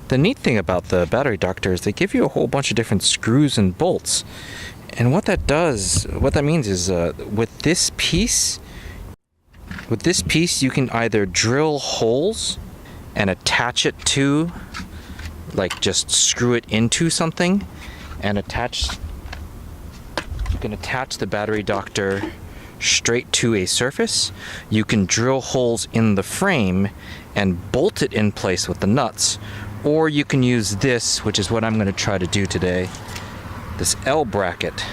The neat thing about the battery doctor is they give you a whole bunch of different screws and bolts. And what that means is with this piece you can either drill holes and attach it to, like just screw it into something and you can attach the battery doctor straight to a surface. You can drill holes in the frame and bolt it in place with the nuts, or you can use this, which is what I'm going to try to do today, this L bracket,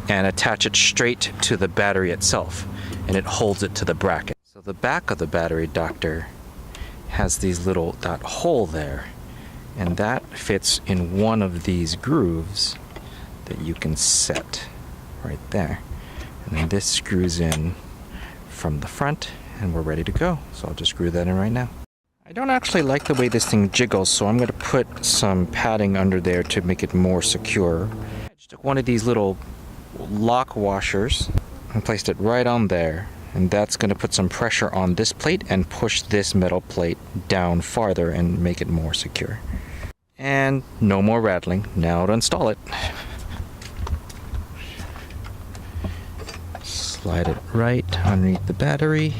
and attach it straight to the battery itself, and it holds it to the bracket. So the back of the battery doctor has that hole there, and that fits in one of these grooves that you can set right there. And then this screws in from the front, and we're ready to go. So I'll just screw that in right now. I don't actually like the way this thing jiggles, so I'm going to put some padding under there to make it more secure. I just took one of these little lock washers and placed it right on there, and that's going to put some pressure on this plate and push this metal plate down farther and make it more secure. And no more rattling. Now to install it. Slide it right underneath the battery.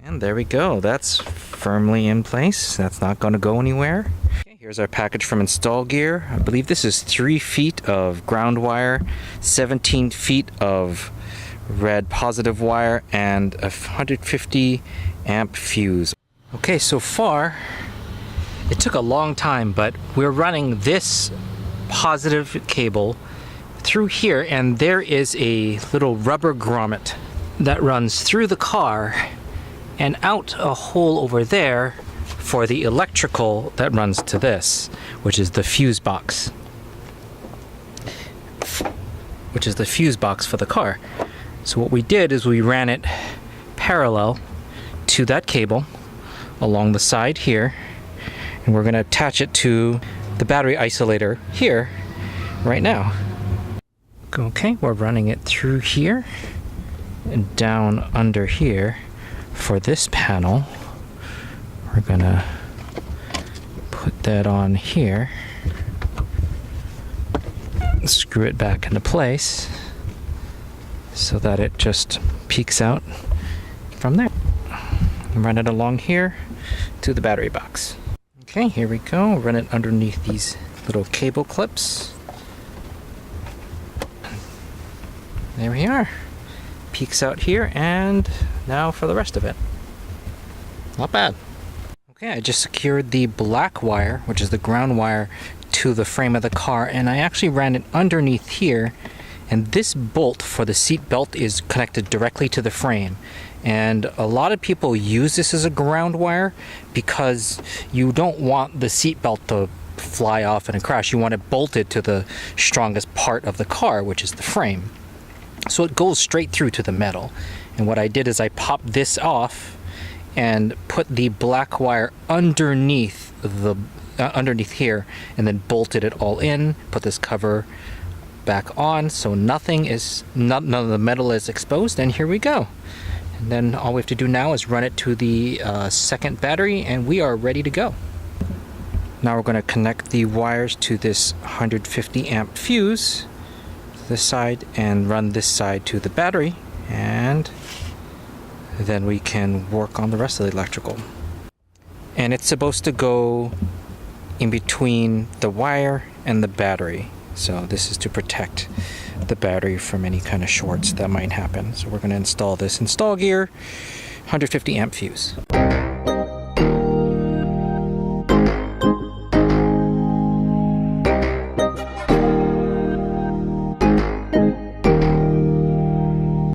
And there we go. That's firmly in place. That's not going to go anywhere. Okay, here's our package from Install Gear. I believe this is 3 feet of ground wire, 17 feet of red positive wire, and a 150 amp fuse. Okay, so far it took a long time, but we're running this positive cable through here, and there is a little rubber grommet that runs through the car and out a hole over there for the electrical that runs to this, which is the fuse box. Which is the fuse box for the car. So what we did is we ran it parallel to that cable along the side here, and we're going to attach it to the battery isolator here right now. Okay, we're running it through here and down under here. For this panel, we're gonna put that on here, screw it back into place so that it just peeks out from there. And run it along here to the battery box. Okay, here we go. Run it underneath these little cable clips. There we are. Peeks out here, and now for the rest of it. Not bad. Okay, I just secured the black wire, which is the ground wire, to the frame of the car, and I actually ran it underneath here, and this bolt for the seat belt is connected directly to the frame. And a lot of people use this as a ground wire because you don't want the seat belt to fly off in a crash. You want it bolted to the strongest part of the car, which is the frame. So it goes straight through to the metal. And what I did is I popped this off and put the black wire underneath here, and then bolted it all in, put this cover back on so none of the metal is exposed, and here we go. And then all we have to do now is run it to the second battery, and we are ready to go. Now we're going to connect the wires to this 150 amp fuse, this side, and run this side to the battery, and then we can work on the rest of the electrical. And it's supposed to go in between the wire and the battery, so this is to protect the battery from any kind of shorts that might happen. So we're going to install this Install Gear 150 amp fuse.